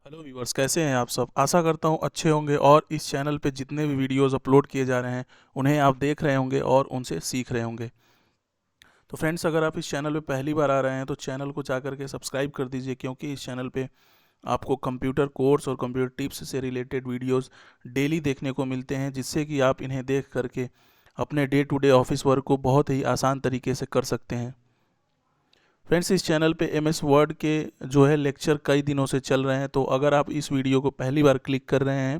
Hello viewers, कैसे हैं आप सब। आशा करता हूं अच्छे होंगे और इस चैनल पे जितने भी वीडियोस अपलोड किए जा रहे हैं उन्हें आप देख रहे होंगे और उनसे सीख रहे होंगे। तो फ्रेंड्स, अगर आप इस चैनल पे पहली बार आ रहे हैं तो चैनल को जा करके सब्सक्राइब कर दीजिए, क्योंकि इस चैनल पे आपको कंप्यूटर कोर्स और कंप्यूटर टिप्स से रिलेटेड वीडियोस डेली देखने को मिलते हैं, जिससे कि आप इन्हें देख करके अपने day to day office work को बहुत ही आसान तरीके से कर सकते हैं। फ्रेंड्स, इस चैनल पे एमएस वर्ड के जो है लेक्चर कई दिनों से चल रहे हैं, तो अगर आप इस वीडियो को पहली बार क्लिक कर रहे हैं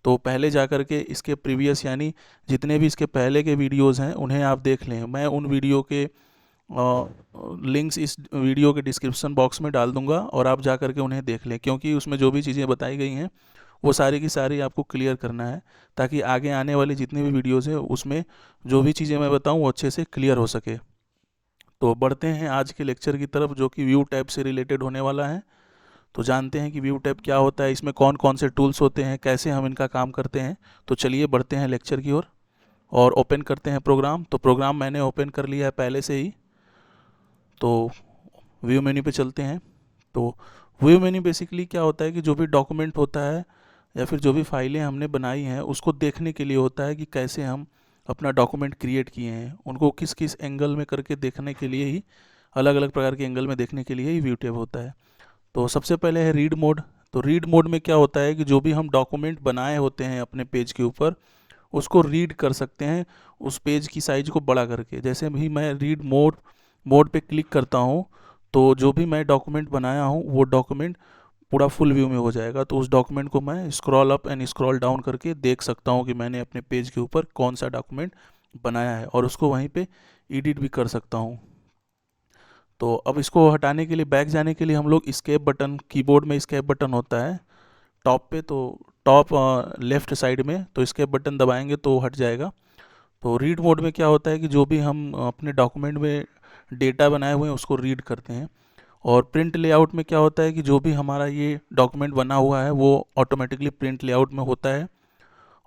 तो पहले जा कर के इसके प्रीवियस यानी जितने भी इसके पहले के वीडियोस हैं उन्हें आप देख लें। मैं उन वीडियो के लिंक्स इस वीडियो के डिस्क्रिप्शन बॉक्स में डाल दूंगा और आप जा कर के उन्हें देख लें, क्योंकि उसमें जो भी चीज़ें बताई गई हैं वो सारी की सारी आपको क्लियर करना है, ताकि आगे आने वाली जितनी भी वीडियोज़ हैं उसमें जो भी चीज़ें मैं बताऊँ वो अच्छे से क्लियर हो सके। तो बढ़ते हैं आज के लेक्चर की तरफ, जो कि व्यू टैब से रिलेटेड होने वाला है। तो जानते हैं कि व्यू टैब क्या होता है, इसमें कौन कौन से टूल्स होते हैं, कैसे हम इनका काम करते हैं। तो चलिए बढ़ते हैं लेक्चर की ओर और ओपन करते हैं प्रोग्राम। तो प्रोग्राम मैंने ओपन कर लिया है पहले से ही। तो व्यू मेन्यू पे चलते हैं। तो व्यू मेन्यू बेसिकली क्या होता है कि जो भी डॉक्यूमेंट होता है या फिर जो भी फाइलें हमने बनाई हैं उसको देखने के लिए होता है कि कैसे हम अपना डॉक्यूमेंट क्रिएट किए हैं, उनको किस किस एंगल में करके देखने के लिए ही, अलग अलग प्रकार के एंगल में देखने के लिए ही व्यू टैब होता है। तो सबसे पहले है रीड मोड। तो रीड मोड में क्या होता है कि जो भी हम डॉक्यूमेंट बनाए होते हैं अपने पेज के ऊपर उसको रीड कर सकते हैं, उस पेज की साइज को बड़ा करके। जैसे भी मैं रीड मोड मोड पे क्लिक करता हूँ तो जो भी मैं डॉक्यूमेंट बनाया हूँ वो डॉक्यूमेंट पूरा फुल व्यू में हो जाएगा। तो उस डॉक्यूमेंट को मैं scroll up and scroll down करके देख सकता हूँ कि मैंने अपने पेज के ऊपर कौन सा डॉक्यूमेंट बनाया है, और उसको वहीं पे एडिट भी कर सकता हूँ। तो अब इसको हटाने के लिए, बैक जाने के लिए, हम लोग स्केप बटन, कीबोर्ड में स्केप बटन होता है टॉप पे, तो टॉप लेफ्ट साइड में, तो स्केप बटन दबाएंगे तो हट जाएगा। तो रीड मोड में क्या होता है कि जो भी हम अपने डॉक्यूमेंट में डेटा बनाए हुए हैं उसको रीड करते हैं। और प्रिंट लेआउट में क्या होता है कि जो भी हमारा ये डॉक्यूमेंट बना हुआ है वो ऑटोमेटिकली प्रिंट लेआउट में होता है।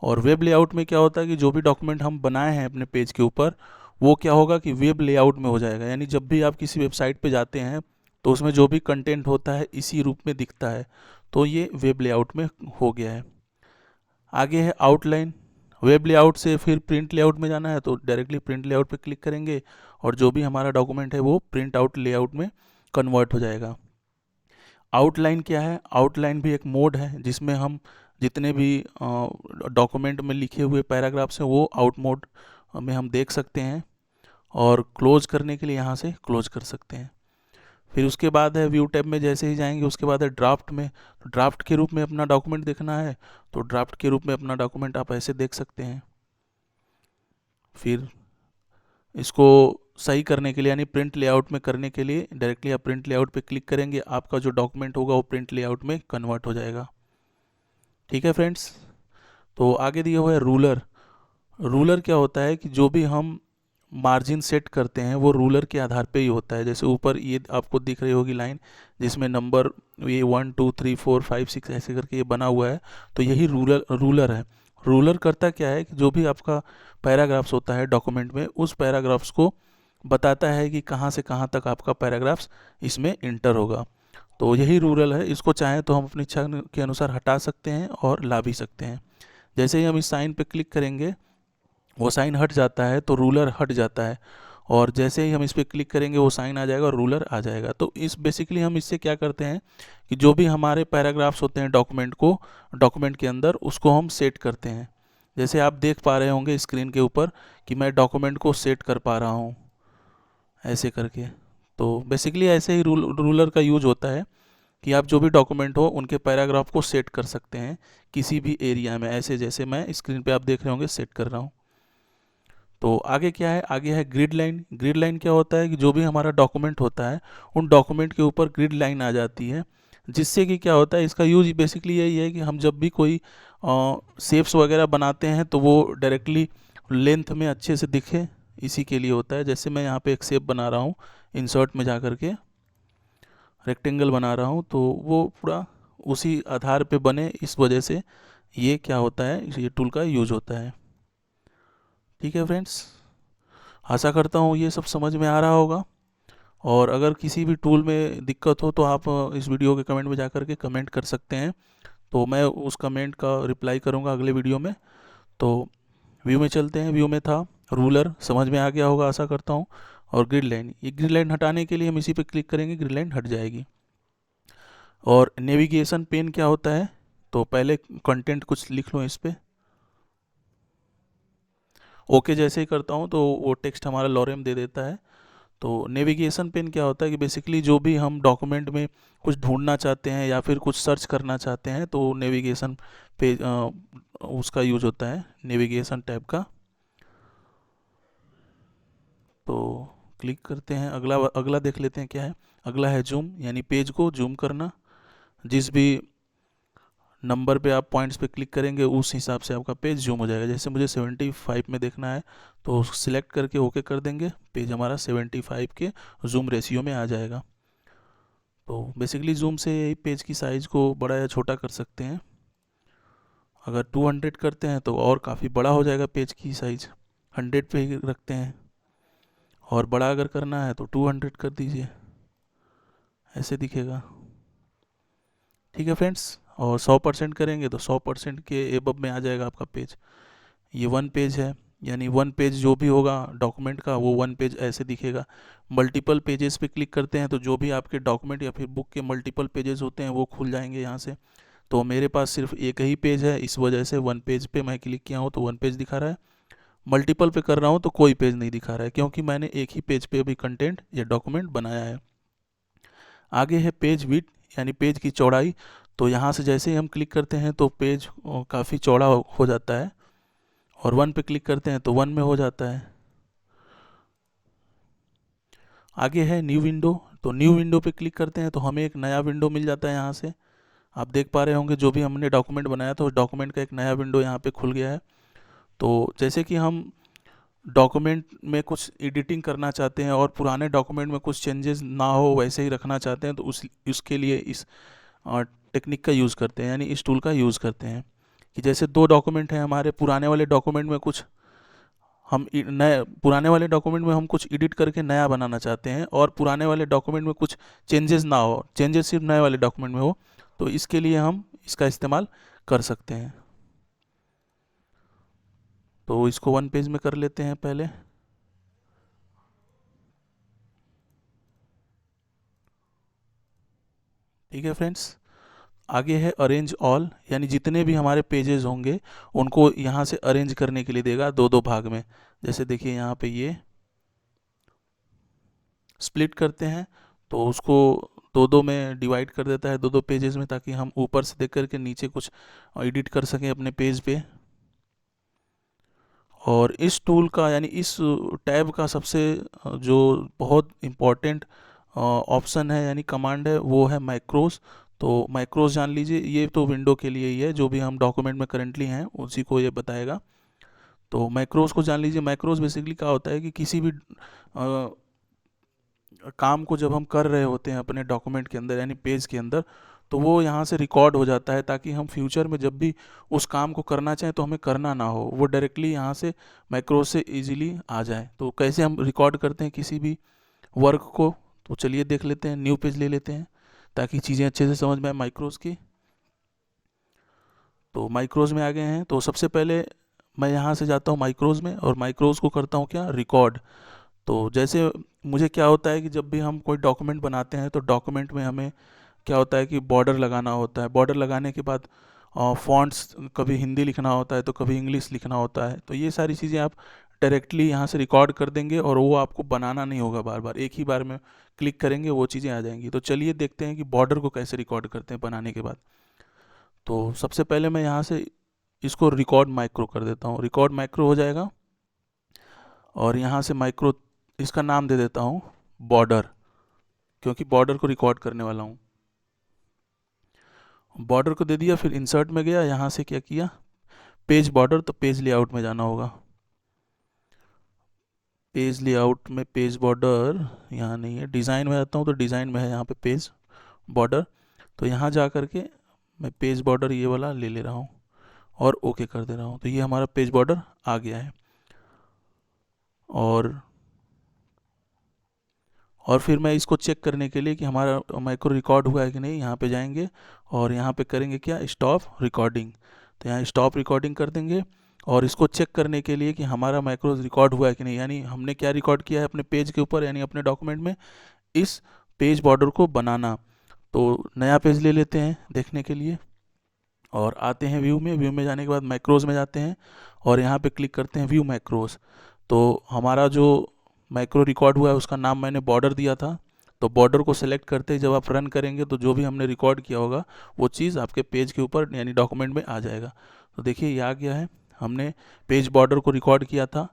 और वेब लेआउट में क्या होता है कि जो भी डॉक्यूमेंट हम बनाए हैं अपने पेज के ऊपर वो क्या होगा कि वेब लेआउट में हो जाएगा। यानी जब भी आप किसी वेबसाइट पे जाते हैं तो उसमें जो भी कंटेंट होता है इसी रूप में दिखता है। तो ये वेब लेआउट में हो गया है। आगे है आउटलाइन। वेब लेआउट से फिर प्रिंट लेआउट में जाना है तो डायरेक्टली प्रिंट लेआउट पे क्लिक करेंगे और जो भी हमारा डॉक्यूमेंट है वो प्रिंट आउट लेआउट में कन्वर्ट हो जाएगा। आउटलाइन क्या है? आउटलाइन भी एक मोड है जिसमें हम जितने भी डॉक्यूमेंट में लिखे हुए पैराग्राफ्स हैं वो आउट मोड में हम देख सकते हैं, और क्लोज करने के लिए यहाँ से क्लोज कर सकते हैं। फिर उसके बाद है व्यू टैब में जैसे ही जाएंगे उसके बाद है ड्राफ्ट में। तो ड्राफ्ट के रूप में अपना डॉक्यूमेंट देखना है तो ड्राफ्ट के रूप में अपना डॉक्यूमेंट आप ऐसे देख सकते हैं। फिर इसको सही करने के लिए यानी प्रिंट लेआउट में करने के लिए डायरेक्टली आप प्रिंट लेआउट पे क्लिक करेंगे, आपका जो डॉक्यूमेंट होगा वो प्रिंट लेआउट में कन्वर्ट हो जाएगा। ठीक है फ्रेंड्स। तो आगे दिया हुआ है रूलर। रूलर क्या होता है कि जो भी हम मार्जिन सेट करते हैं वो रूलर के आधार पे ही होता है। जैसे ऊपर ये आपको दिख रही होगी लाइन जिसमें नंबर ये 1 2 3 4 5 6 ऐसे करके ये बना हुआ है, तो यही रूलर रूलर है। रूलर करता क्या है कि जो भी आपका पैराग्राफ्स होता है डॉक्यूमेंट में उस पैराग्राफ्स को बताता है कि कहाँ से कहाँ तक आपका पैराग्राफ्स इसमें इंटर होगा। तो यही रूलर है। इसको चाहें तो हम अपनी इच्छा के अनुसार हटा सकते हैं और ला भी सकते हैं। जैसे ही हम इस साइन पे क्लिक करेंगे वो साइन हट जाता है तो रूलर हट जाता है, और जैसे ही हम इस पर क्लिक करेंगे वो साइन आ जाएगा और रूलर आ जाएगा। तो इस बेसिकली हम इससे क्या करते हैं कि जो भी हमारे पैराग्राफ्स होते हैं डॉक्यूमेंट के अंदर उसको हम सेट करते हैं। जैसे आप देख पा रहे होंगे स्क्रीन के ऊपर कि मैं डॉक्यूमेंट को सेट कर पा रहा हूँ ऐसे करके। तो बेसिकली ऐसे ही रूलर का यूज होता है कि आप जो भी डॉक्यूमेंट हो उनके पैराग्राफ को सेट कर सकते हैं किसी भी एरिया में, ऐसे जैसे मैं स्क्रीन पे आप देख रहे होंगे सेट कर रहा हूँ। तो आगे क्या है? आगे है ग्रिड लाइन। ग्रिड लाइन क्या होता है कि जो भी हमारा डॉक्यूमेंट होता है उन डॉक्यूमेंट के ऊपर ग्रिड लाइन आ जाती है, जिससे कि क्या होता है, इसका यूज बेसिकली यही है कि हम जब भी कोई शेप्स वगैरह बनाते हैं तो वो डायरेक्टली लेंथ में अच्छे से दिखे, इसी के लिए होता है। जैसे मैं यहाँ पे एक शेप बना रहा हूँ, इंसर्ट में जा कर के रेक्टेंगल बना रहा हूँ, तो वो पूरा उसी आधार पे बने, इस वजह से ये क्या होता है, ये टूल का यूज होता है। ठीक है फ्रेंड्स, आशा करता हूँ ये सब समझ में आ रहा होगा। और अगर किसी भी टूल में दिक्कत हो तो आप इस वीडियो के कमेंट में जा कर के कमेंट कर सकते हैं, तो मैं उस कमेंट का रिप्लाई करूँगा अगले वीडियो में। तो व्यू में चलते हैं। व्यू में था रूलर, समझ में आ गया होगा आशा करता हूँ। और ग्रिड लाइन, ये ग्रिड लाइन हटाने के लिए हम इसी पे क्लिक करेंगे, ग्रिड लाइन हट जाएगी। और नेविगेशन पेन क्या होता है, तो पहले कंटेंट कुछ लिख लो इस पे। ओके जैसे ही करता हूँ तो वो टेक्स्ट हमारा लॉरेम दे देता है। तो नेविगेशन पेन क्या होता है कि बेसिकली जो भी हम डॉक्यूमेंट में कुछ ढूंढना चाहते हैं या फिर कुछ सर्च करना चाहते हैं तो नेविगेशन पेज उसका यूज होता है, नेविगेशन टैब का। तो क्लिक करते हैं, अगला अगला देख लेते हैं क्या है। अगला है जूम, यानी पेज को जूम करना। जिस भी नंबर पे आप पॉइंट्स पे क्लिक करेंगे उस हिसाब से आपका पेज जूम हो जाएगा। जैसे मुझे 75 में देखना है तो सिलेक्ट करके ओके कर देंगे, पेज हमारा 75 के जूम रेशियो में आ जाएगा। तो बेसिकली जूम से पेज की साइज़ को बड़ा या छोटा कर सकते हैं। अगर 200 करते हैं तो और काफ़ी बड़ा हो जाएगा पेज की साइज़, 100 पे ही रखते हैं। और बड़ा अगर करना है तो 200 कर दीजिए, ऐसे दिखेगा। ठीक है फ्रेंड्स, और 100% करेंगे तो 100% के एबव में आ जाएगा आपका पेज। ये वन पेज है, यानी वन पेज जो भी होगा डॉक्यूमेंट का वो वन पेज ऐसे दिखेगा। मल्टीपल पेजेस पे क्लिक करते हैं तो जो भी आपके डॉक्यूमेंट या फिर बुक के मल्टीपल पेजेस होते हैं वो खुल जाएंगे यहाँ से। तो मेरे पास सिर्फ एक ही पेज है, इस वजह से वन पेज पे मैं क्लिक किया हूँ तो वन पेज दिखा रहा है। मल्टीपल पे कर रहा हूँ तो कोई पेज नहीं दिखा रहा है, क्योंकि मैंने एक ही पेज पे अभी कंटेंट या डॉक्यूमेंट बनाया है। आगे है पेज विड्थ, यानी पेज की चौड़ाई। तो यहाँ से जैसे ही हम क्लिक करते हैं तो पेज काफ़ी चौड़ा हो जाता है, और वन पे क्लिक करते हैं तो वन में हो जाता है। आगे है न्यू विंडो, तो न्यू विंडो पे क्लिक करते हैं तो हमें एक नया विंडो मिल जाता है। यहाँ से आप देख पा रहे होंगे जो भी हमने डॉक्यूमेंट बनाया था उस डॉक्यूमेंट का एक नया विंडो यहाँ पे खुल गया है। तो जैसे कि हम डॉक्यूमेंट में कुछ एडिटिंग करना चाहते हैं और पुराने डॉक्यूमेंट में कुछ चेंजेस ना हो वैसे ही रखना चाहते हैं तो उसके लिए इस टेक्निक का यूज़ करते हैं, यानी इस टूल का यूज़ करते हैं। कि जैसे दो डॉक्यूमेंट हैं हमारे, पुराने वाले डॉक्यूमेंट में कुछ हम नए पुराने वाले डॉक्यूमेंट में हम कुछ एडिट करके नया बनाना चाहते हैं और पुराने वाले डॉक्यूमेंट में कुछ चेंजेस ना हो, चेंजेस सिर्फ नए वाले डॉक्यूमेंट में हो, तो इसके लिए हम इसका इस्तेमाल कर सकते हैं। तो इसको वन पेज में कर लेते हैं पहले। ठीक है फ्रेंड्स, आगे है अरेंज ऑल, यानी जितने भी हमारे पेजेस होंगे उनको यहाँ से अरेंज करने के लिए देगा दो दो भाग में। जैसे देखिए यहाँ पे ये स्प्लिट करते हैं तो उसको दो दो में डिवाइड कर देता है, दो दो पेजेस में, ताकि हम ऊपर से देख करके नीचे कुछ एडिट कर सकें अपने पेज पे। और इस टूल का यानी इस टैब का सबसे जो बहुत इम्पोर्टेंट ऑप्शन है यानी कमांड है वो है मैक्रोस। तो मैक्रोस जान लीजिए, ये तो विंडो के लिए ही है, जो भी हम डॉक्यूमेंट में करंटली हैं उसी को ये बताएगा। तो मैक्रोस को जान लीजिए। मैक्रोस बेसिकली क्या होता है कि किसी भी काम को जब हम कर रहे होते हैं अपने डॉक्यूमेंट के अंदर यानी पेज के अंदर, तो वो यहाँ से रिकॉर्ड हो जाता है, ताकि हम फ्यूचर में जब भी उस काम को करना चाहें तो हमें करना ना हो, वो डायरेक्टली यहाँ से मैक्रोस से इजीली आ जाए। तो कैसे हम रिकॉर्ड करते हैं किसी भी वर्क को, तो चलिए देख लेते हैं। न्यू पेज ले लेते हैं ताकि चीज़ें अच्छे से समझ में आए माइक्रोस की। तो माइक्रोस में आ गए हैं, तो सबसे पहले मैं यहाँ से जाता हूँ माइक्रोस में और माइक्रोस को करता हूँ क्या, रिकॉर्ड। तो जैसे मुझे क्या होता है कि जब भी हम कोई डॉक्यूमेंट बनाते हैं तो डॉक्यूमेंट में हमें क्या होता है कि बॉर्डर लगाना होता है। बॉर्डर लगाने के बाद फॉन्ट्स कभी हिंदी लिखना होता है तो कभी इंग्लिश लिखना होता है। तो ये सारी चीज़ें आप डायरेक्टली यहाँ से रिकॉर्ड कर देंगे और वो आपको बनाना नहीं होगा, बार बार एक ही बार में क्लिक करेंगे वो चीज़ें आ जाएंगी। तो चलिए देखते हैं कि बॉर्डर को कैसे रिकॉर्ड करते हैं बनाने के बाद। तो सबसे पहले मैं यहाँ से इसको रिकॉर्ड माइक्रो कर देता हूँ, रिकॉर्ड माइक्रो हो जाएगा। और यहाँ से माइक्रो इसका नाम दे देता हूँ बॉर्डर, क्योंकि बॉर्डर को रिकॉर्ड करने वाला हूँ। बॉर्डर को दे दिया, फिर इंसर्ट में गया, यहाँ से क्या किया, पेज बॉर्डर, तो पेज लेआउट में जाना होगा। पेज लेआउट में पेज बॉर्डर यहाँ नहीं है, डिज़ाइन में आता हूँ तो डिज़ाइन में है यहाँ पे पेज बॉर्डर। तो यहाँ जा कर के मैं पेज बॉर्डर ये वाला ले रहा हूँ और ओके कर दे रहा हूँ। तो ये हमारा पेज बॉर्डर आ गया है। और फिर मैं इसको चेक करने के लिए कि हमारा माइक्रो रिकॉर्ड हुआ है कि नहीं, यहाँ पे जाएंगे और यहाँ पे करेंगे क्या, स्टॉप रिकॉर्डिंग। तो यहाँ स्टॉप रिकॉर्डिंग कर देंगे और इसको चेक करने के लिए कि हमारा माइक्रो रिकॉर्ड हुआ है कि नहीं, यानी हमने क्या रिकॉर्ड किया है अपने पेज के ऊपर, यानी अपने डॉक्यूमेंट में, इस पेज बॉर्डर को बनाना। तो नया पेज ले लेते हैं देखने के लिए और आते हैं व्यू में। व्यू में जाने के बाद मैक्रोज में जाते हैं और यहाँ पे क्लिक करते हैं व्यू मैक्रोज। तो हमारा जो मैक्रो रिकॉर्ड हुआ है उसका नाम मैंने बॉर्डर दिया था। तो बॉर्डर को सिलेक्ट करते ही जब आप रन करेंगे तो जो भी हमने रिकॉर्ड किया होगा वो चीज़ आपके पेज के ऊपर यानी डॉक्यूमेंट में आ जाएगा। तो देखिए ये आ गया है, हमने पेज बॉर्डर को रिकॉर्ड किया था।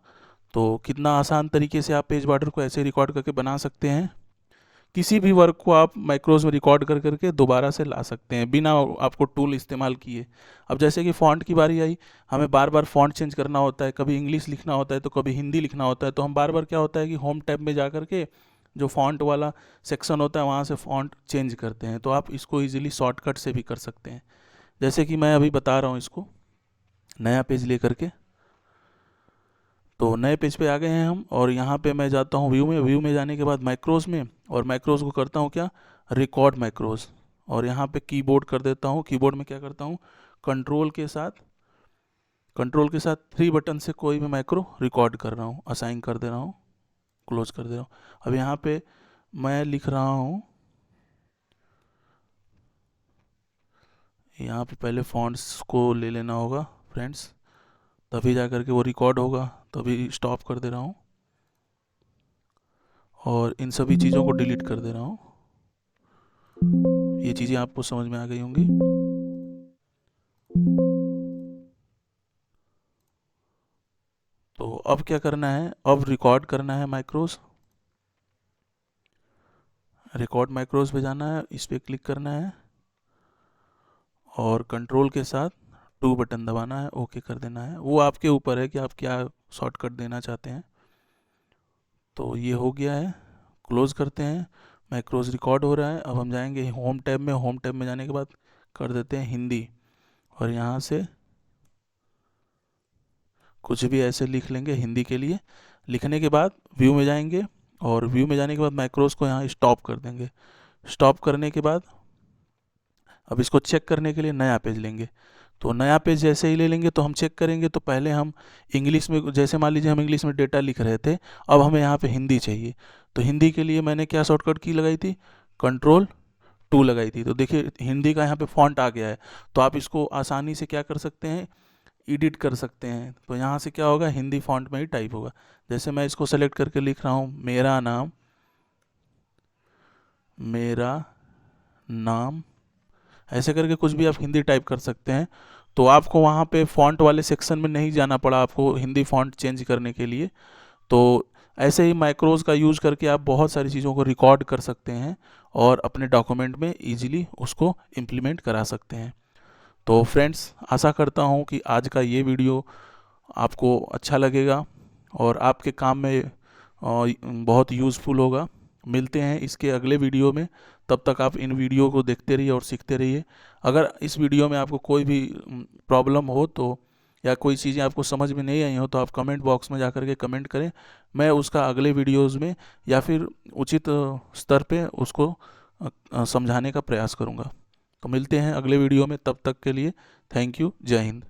तो कितना आसान तरीके से आप पेज बॉर्डर को ऐसे रिकॉर्ड करके बना सकते हैं। किसी भी वर्क को आप माइक्रोज में रिकॉर्ड कर करके दोबारा से ला सकते हैं बिना आपको टूल इस्तेमाल किए। अब जैसे कि फ़ॉन्ट की बारी आई, हमें बार बार फ़ॉन्ट चेंज करना होता है, कभी इंग्लिश लिखना होता है तो कभी हिंदी लिखना होता है। तो हम बार बार क्या होता है कि होम टैब में जा करके जो फ़ॉन्ट वाला सेक्शन होता है वहाँ से फ़ॉन्ट चेंज करते हैं। तो आप इसको ईजिली शॉर्टकट से भी कर सकते हैं, जैसे कि मैं अभी बता रहा हूँ इसको नया पेज ले करके। तो नए पेज पे आ गए हैं हम और यहाँ पे मैं जाता हूँ व्यू में। व्यू में जाने के बाद माइक्रोज में, और माइक्रोज को करता हूँ क्या, रिकॉर्ड माइक्रोज। और यहाँ पे कीबोर्ड कर देता हूँ। कीबोर्ड में क्या करता हूँ, कंट्रोल के साथ 3 बटन से कोई भी माइक्रो रिकॉर्ड कर रहा हूँ, असाइन कर दे रहा हूँ, क्लोज कर दे रहा हूँ। अब यहाँ पे मैं लिख रहा हूँ, यहाँ पे पहले फॉन्ट्स को ले लेना होगा फ्रेंड्स, तभी जा करके वो रिकॉर्ड होगा। तभी स्टॉप कर दे रहा हूँ और इन सभी चीज़ों को डिलीट कर दे रहा हूँ। ये चीज़ें आपको समझ में आ गई होंगी। तो अब क्या करना है, अब रिकॉर्ड करना है माइक्रोज। रिकॉर्ड माइक्रोज पे जाना है, इस पर क्लिक करना है और कंट्रोल के साथ 2 बटन दबाना है, ओके कर देना है। वो आपके ऊपर है कि आप क्या शॉर्टकट देना चाहते हैं। तो ये हो गया है, क्लोज करते हैं। माइक्रोज रिकॉर्ड हो रहा है। अब हम जाएंगे होम टैब में। होम टैब में जाने के बाद कर देते हैं हिंदी और यहाँ से कुछ भी ऐसे लिख लेंगे हिंदी के लिए। लिखने के बाद व्यू में जाएंगे और व्यू में जाने के बाद माइक्रोज को यहाँ स्टॉप कर देंगे। स्टॉप करने के बाद अब इसको चेक करने के लिए नया पेज लेंगे। तो नया पेज जैसे ही ले लेंगे तो हम चेक करेंगे। तो पहले हम इंग्लिश में, जैसे मान लीजिए हम इंग्लिश में डेटा लिख रहे थे, अब हमें यहाँ पे हिंदी चाहिए। तो हिंदी के लिए मैंने क्या शॉर्टकट की लगाई थी, Ctrl+2 लगाई थी। तो देखिए हिंदी का यहाँ पे फॉन्ट आ गया है। तो आप इसको आसानी से क्या कर सकते हैं, एडिट कर सकते हैं। तो यहाँ से क्या होगा, हिंदी फॉन्ट में ही टाइप होगा। जैसे मैं इसको सेलेक्ट करके लिख रहा हूँ, मेरा नाम, ऐसे करके कुछ भी आप हिंदी टाइप कर सकते हैं। तो आपको वहाँ पे फ़ॉन्ट वाले सेक्शन में नहीं जाना पड़ा आपको हिंदी फ़ॉन्ट चेंज करने के लिए। तो ऐसे ही माइक्रोज का यूज़ करके आप बहुत सारी चीज़ों को रिकॉर्ड कर सकते हैं और अपने डॉक्यूमेंट में ईजिली उसको इम्प्लीमेंट करा सकते हैं। तो फ्रेंड्स, आशा करता हूँ कि आज का ये वीडियो आपको अच्छा लगेगा और आपके काम में बहुत यूज़फुल होगा। मिलते हैं इसके अगले वीडियो में। तब तक आप इन वीडियो को देखते रहिए और सीखते रहिए। अगर इस वीडियो में आपको कोई भी प्रॉब्लम हो तो, या कोई चीज़ें आपको समझ में नहीं आई हो, तो आप कमेंट बॉक्स में जा कर के कमेंट करें। मैं उसका अगले वीडियोज़ में या फिर उचित स्तर पे उसको समझाने का प्रयास करूँगा। तो मिलते हैं अगले वीडियो में, तब तक के लिए थैंक यू, जय हिंद।